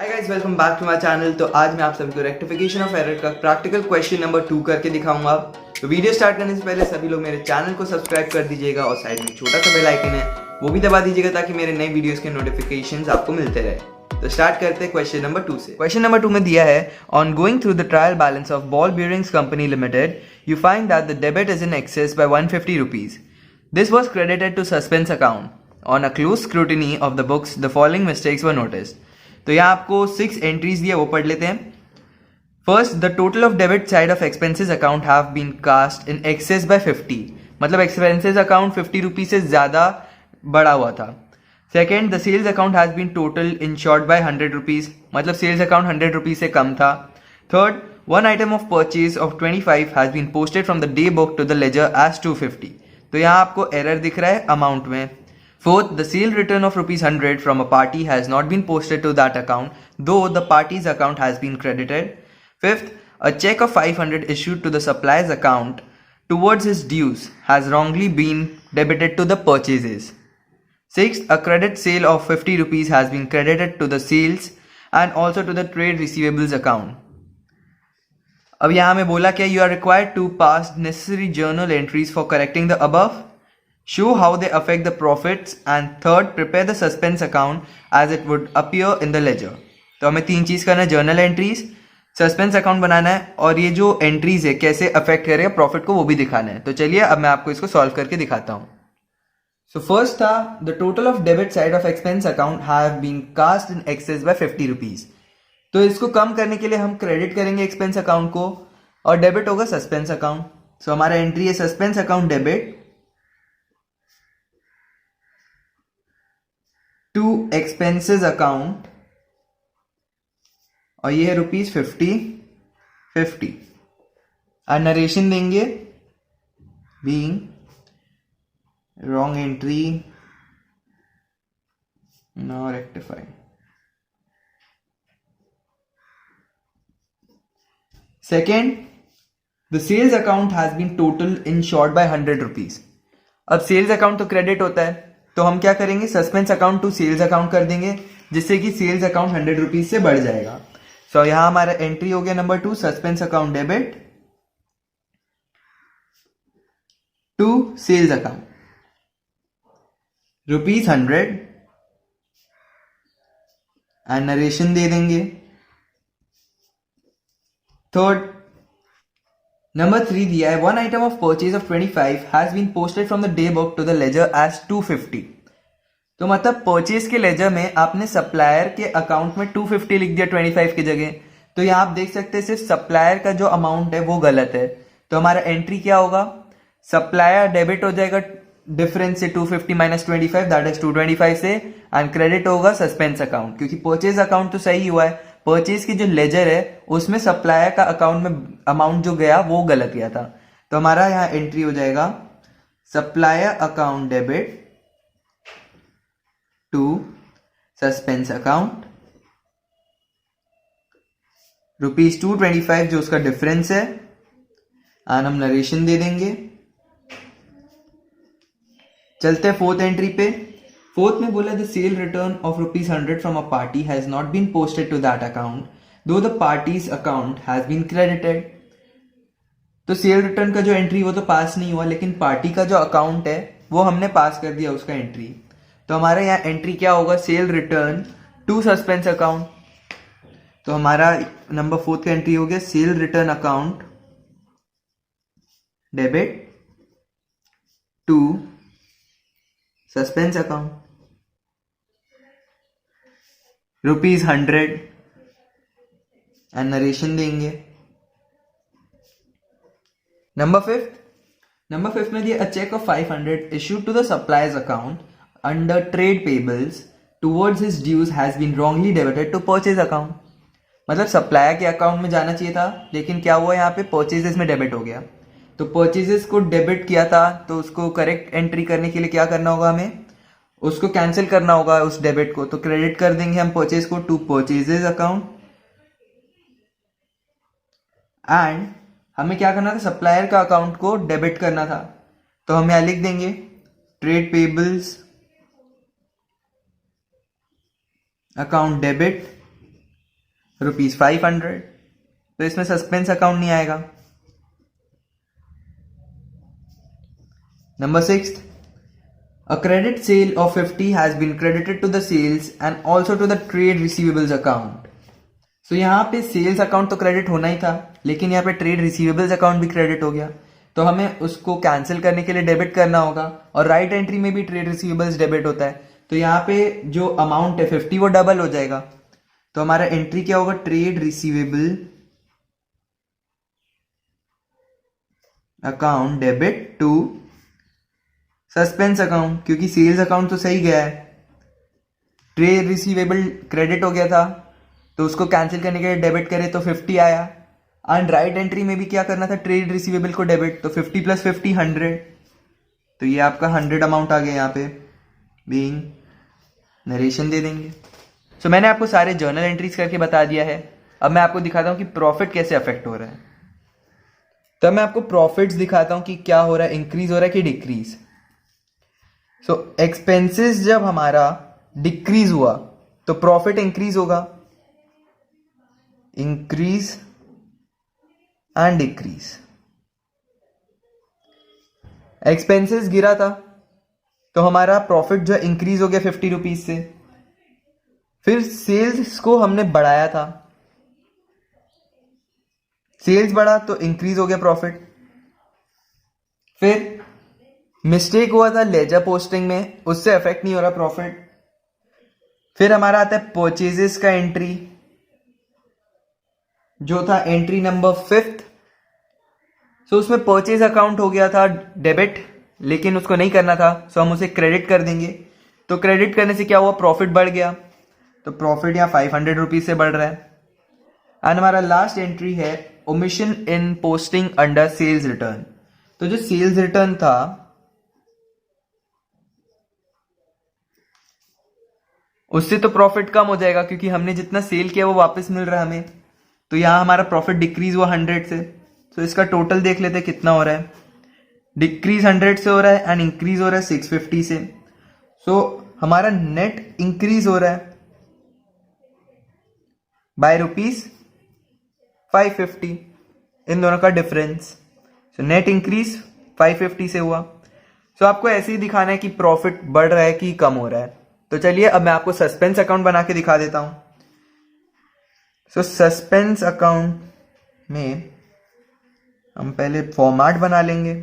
Hi guys, welcome back to my channel. तो आज मैं आप सभी को रेक्टिफिकेशन ऑफ एरर का प्रैक्टिकल क्वेश्चन नंबर 2 करके दिखाऊंगा। तो वीडियो स्टार्ट करने से पहले सभी लोग मेरे चैनल को सब्सक्राइब कर दीजिएगा और साइड में एक छोटा सा बेल आइकन है वो भी दबा दीजिएगा ताकि मेरे नए वीडियोस के नोटिफिकेशंस आपको मिलते रहे। तो स्टार्ट करते हैं क्वेश्चन नंबर 2 से। क्वेश्चन नंबर 2 में दिया है, on going through the trial balance of ball bearings company limited you find that the debit is in excess by 150 rupees. This was credited to suspense account. On a close scrutiny of the books, the following mistakes were noticed. तो यहाँ आपको 6 entries दिए, वो पढ़ लेते हैं. First, the total of debit side of expenses account have been cast in excess by 50. मतलब expenses account 50 rupees से ज्यादा बढ़ा हुआ था. Second, the sales account has been total insured by 100 rupees. मतलब सेल्स अकाउंट 100 रुपीज से कम था. Third, one item of purchase of 25 has been posted from the day book to the ledger as 250. तो यहाँ आपको एरर दिख रहा है अमाउंट में. Fourth, the sale return of ₹100 from a party has not been posted to that account though the party's account has been credited. Fifth, a cheque of 500 issued to the supplier's account towards his dues has wrongly been debited to the purchases. Sixth, a credit sale of 50 rupees has been credited to the sales and also to the trade receivables account. अब यहां में बोला क्या, you are required to pass necessary journal entries for correcting the above, show how they affect the profits, and third, prepare the suspense account as it would appear in the ledger. तो हमें 3 चीज करना है, journal entries, suspense account बनाना है और ये जो एंट्रीज है कैसे अफेक्ट करेगा प्रॉफिट को वो भी दिखाना है. तो चलिए अब मैं आपको इसको सॉल्व करके दिखाता हूँ. सो फर्स्ट था, the total of debit side of expense account have been cast in excess by 50 rupees. तो इसको कम करने के लिए हम क्रेडिट करेंगे एक्सपेंस अकाउंट को और डेबिट होगा सस्पेंस अकाउंट. सो हमारा एंट्री है suspense account debit to expenses account और ये है ₹50 और नरेशन देंगे being wrong entry now rectified. Second, the sales account has been total insured by 100 rupees. अब सेल्स अकाउंट तो क्रेडिट होता है तो हम क्या करेंगे, suspense account to sales account कर देंगे जिससे कि सेल्स अकाउंट 100 रुपीज से बढ़ जाएगा. सो यहां हमारा एंट्री हो गया number 2, suspense account debit to sales account ₹100 and narration दे देंगे. थर्ड, नंबर 3 दिया है, one item of purchase of 25 has been posted from the day book to the ledger as 250. तो मतलब परचेज के लेजर में आपने सप्लायर के अकाउंट में 250 लिख दिया 25 की जगह. तो यहां आप देख सकते हैं सिर्फ सप्लायर का जो अमाउंट है वो गलत है. तो हमारा एंट्री क्या होगा, सप्लायर डेबिट हो जाएगा डिफरेंस से 250 माइनस 25 दैट इज 225 से, एंड क्रेडिट होगा सस्पेंस अकाउंट क्योंकि परचेज अकाउंट तो सही हुआ है, परचेज की जो लेजर है उसमें सप्लायर का अकाउंट में अमाउंट जो गया वो गलत गया था. तो हमारा यहां एंट्री हो जाएगा supplier account debit to suspense account ₹225 जो उसका डिफरेंस है, एंड हम नरेशन दे देंगे. चलते हैं फोर्थ एंट्री पे. फोर्थ में बोला, the sale return of ₹100 from a party has not been posted to that account though the party's account has been credited. तो सेल रिटर्न का जो एंट्री वो तो पास नहीं हुआ, लेकिन पार्टी का जो अकाउंट है वो हमने पास कर दिया उसका एंट्री. तो हमारा यहाँ एंट्री क्या होगा, sale return to suspense account. तो हमारा नंबर 4 का एंट्री हो गया sale return account debit to suspense account ₹100 and narration देंगे. नंबर 5 में दिया, a cheque of 500 issued to the supplier's account under trade payables towards his dues has been wrongly debited to purchase account. मतलब supplier के account में जाना चाहिए था लेकिन क्या हुआ, यहाँ पे परचेजेस में डेबिट हो गया. तो परचेजेस को डेबिट किया था तो उसको करेक्ट एंट्री करने के लिए क्या करना होगा, हमें उसको कैंसिल करना होगा उस डेबिट को. तो क्रेडिट कर देंगे हम परचेज को टू परचेजेस अकाउंट, एंड हमें क्या करना था, सप्लायर का अकाउंट को डेबिट करना था. तो हम यहां लिख देंगे ट्रेड पेबल्स अकाउंट डेबिट ₹500, तो इसमें सस्पेंस अकाउंट नहीं आएगा। Number 6, a credit sale of 50 has been credited to the sales and also to the trade receivables account. So यहाँ पे सेल्स अकाउंट तो क्रेडिट होना ही था, लेकिन यहाँ पे ट्रेड रिसीवेबल्स अकाउंट भी क्रेडिट हो गया, तो हमें उसको कैंसिल करने के लिए डेबिट करना होगा। और राइट एंट्री में भी ट्रेड रिसीवेबल्स डेबिट होता है, तो यहाँ पे जो अमाउंट है 50 वो डबल हो जाएगा। तो हमारा एंट्री क्या होगा, trade receivable account debit to suspense account, क्योंकि सेल्स अकाउंट तो सही गया है, ट्रेड रिसीवेबल क्रेडिट हो गया था, तो उसको कैंसिल करने के लिए डेबिट करे तो 50 आया। एंड राइट एंट्री में भी क्या करना था, ट्रेड रिसीवेबल को डेबिट, तो 50 + 50 100, तो ये आपका 100 अमाउंट आ गया। यहाँ पे बीइंग नरेशन दे देंगे। सो मैंने आपको सारे जर्नल एंट्रीज करके बता दिया है। अब मैं आपको दिखाता हूँ कि प्रॉफिट कैसे अफेक्ट हो रहा है। तब मैं आपको प्रॉफिट्स दिखाता हूँ कि क्या हो रहा है, इंक्रीज हो रहा है कि डिक्रीज। सो एक्सपेंसेस जब हमारा डिक्रीज हुआ तो प्रॉफिट इंक्रीज होगा, इंक्रीज एंड डिक्रीज। एक्सपेंसेस गिरा था तो हमारा प्रॉफिट जो इंक्रीज हो गया 50 रुपीज से। फिर सेल्स को हमने बढ़ाया था, सेल्स बढ़ा तो इंक्रीज हो गया प्रॉफिट। फिर मिस्टेक हुआ था लेजर पोस्टिंग में, उससे अफेक्ट नहीं हो रहा प्रॉफिट। फिर हमारा आता है परचेजेस का एंट्री, जो था एंट्री नंबर 5। सो उसमें परचेज अकाउंट हो गया था डेबिट, लेकिन उसको नहीं करना था, सो हम उसे क्रेडिट कर देंगे। तो क्रेडिट करने से क्या हुआ, प्रॉफिट बढ़ गया, तो प्रॉफिट यहाँ 500 रुपीज से बढ़ रहा है। एंड हमारा लास्ट एंट्री है omission in posting under sales return. तो जो सेल्स रिटर्न था उससे तो प्रॉफिट कम हो जाएगा, क्योंकि हमने जितना सेल किया वो वापस मिल रहा है हमें। तो यहां हमारा प्रॉफिट डिक्रीज हुआ 100 से। तो इसका टोटल देख लेते हैं कितना हो रहा है। डिक्रीज 100 से हो रहा है एंड इंक्रीज हो रहा है 650 से। सो हमारा नेट इंक्रीज हो रहा है बाय ₹550, इन दोनों का डिफरेंस। सो नेट इंक्रीज 550 से हुआ। सो आपको ऐसे ही दिखाना है कि प्रॉफिट बढ़ रहा है कि कम हो रहा है। तो चलिए अब मैं आपको सस्पेंस अकाउंट बना के दिखा देता हूं। सो सस्पेंस अकाउंट में हम पहले फॉर्मेट बना लेंगे।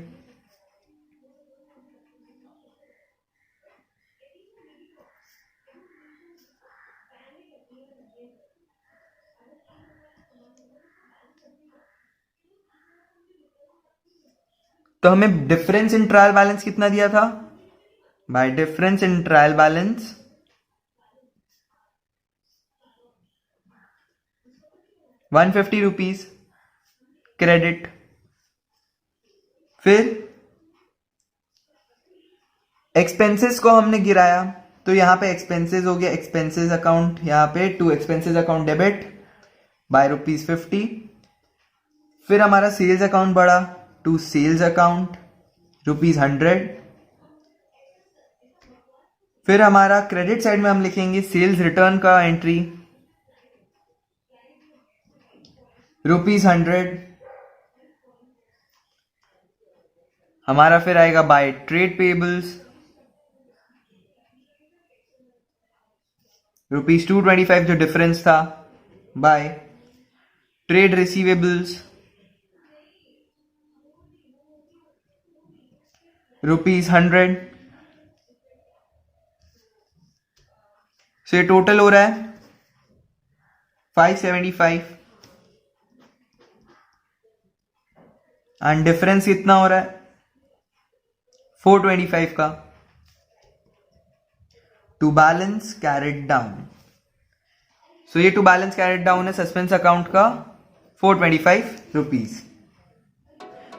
तो हमें डिफरेंस इन ट्रायल बैलेंस कितना दिया था, bye difference in trial balance ₹150 credit. फिर एक्सपेंसेस को हमने गिराया, तो यहां पे एक्सपेंसेस हो गया एक्सपेंसेस अकाउंट, यहां पे to expenses account debit by ₹50। फिर हमारा सेल्स अकाउंट बढ़ा टू सेल्स अकाउंट ₹100। फिर हमारा क्रेडिट साइड में हम लिखेंगे सेल्स रिटर्न का एंट्री ₹100। हमारा फिर आएगा बाय ट्रेड पेबल्स ₹225 जो डिफरेंस था, बाय ट्रेड रिसीवेबल्स ₹100। से टोटल हो रहा है 575 एंड डिफरेंस कितना हो रहा है 425 का। To balance carried down. So ये टू बैलेंस कैरेड डाउन है सस्पेंस अकाउंट का ₹425।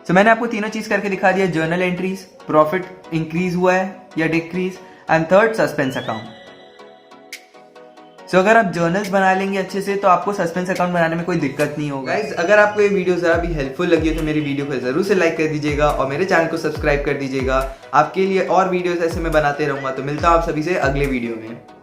सो मैंने आपको तीनों चीज करके दिखा दिया, जर्नल एंट्रीज, प्रॉफिट इंक्रीज हुआ है या decrease, and third suspense account. So अगर आप जर्नल्स बना लेंगे अच्छे से तो आपको सस्पेंस अकाउंट बनाने में कोई दिक्कत नहीं होगा। गाइस, अगर आपको ये वीडियो जरा भी हेल्पफुल लगी हो तो मेरी वीडियो को जरूर से लाइक कर दीजिएगा और मेरे चैनल को सब्सक्राइब कर दीजिएगा। आपके लिए और वीडियोस ऐसे मैं बनाते रहूंगा। तो मिलता हूं आप सभी से अगले वीडियो में।